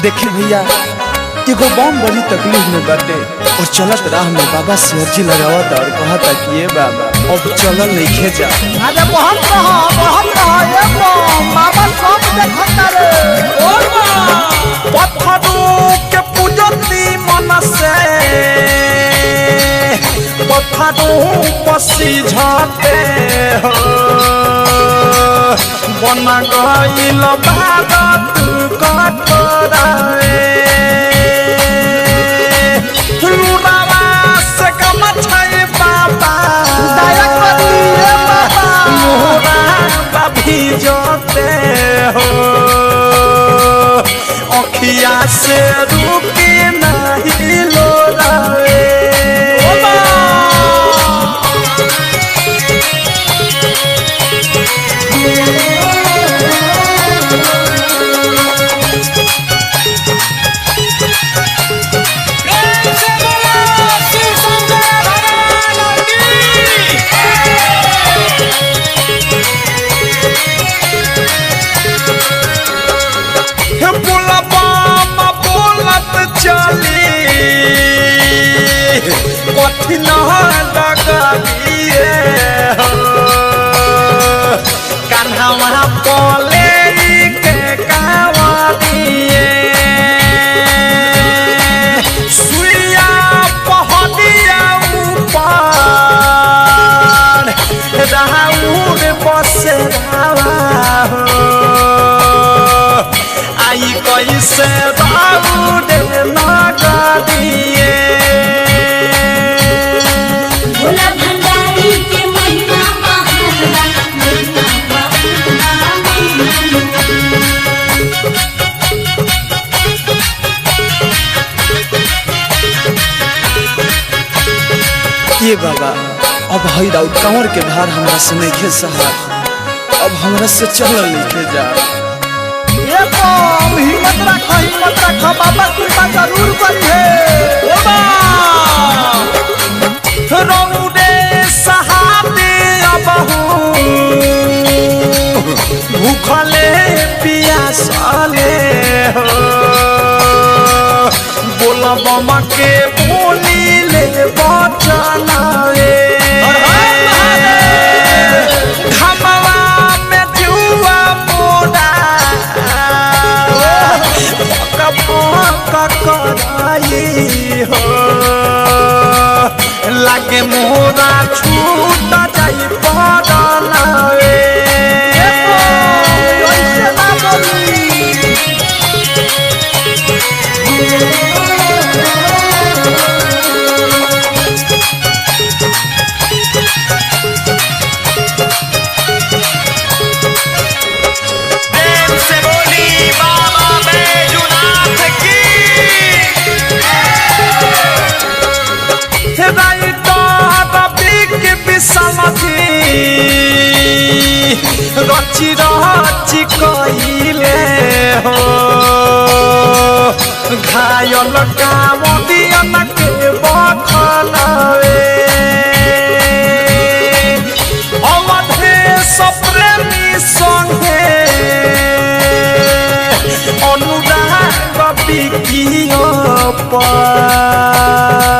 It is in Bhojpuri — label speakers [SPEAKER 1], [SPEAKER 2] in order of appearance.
[SPEAKER 1] देखिए भैया एगो बम बड़ी तकलीफ में बाटे और चलत राह में बाबा से अर्जी लगावत और कहता कि ये बाबा अब चलल नहीं जा।
[SPEAKER 2] अरे बहुत रहा ये बम बाबा सब देखता रे
[SPEAKER 1] पत्थरों के पूजती मन से पत्थरों पसी झाते हो बना गईल भारत कटोराए लुरावा से कम छाए बाबा
[SPEAKER 2] दया करिए बाबा
[SPEAKER 1] मोरा भी जोते हो अखिया से रुके नहीं लोराए कठिन लगलिए कान्हा पले के कावड़िए सुइया पहलिया ऊपर राउर बसे आई कैसे राउर नगरिए ये बाबा अब हई राउत कांवर के भार हमरा से नहीं सहार अब हमरा से चलल नहीं जा।
[SPEAKER 2] ये बम हिम्मत रख बाबा कृपा जरूर करिए
[SPEAKER 1] रौदे सहाते अबहू भूखले पियासले हो बोला बम के बोली ले बचनाए खमवा में जुआ मोड़ा पक कराई हो लागे मोरा छूट जाई पड़नाए रची रची कइले हो घायल कामदियन के बखनाए अवधे सप्रेमी संगे अनुराग बिकियो पर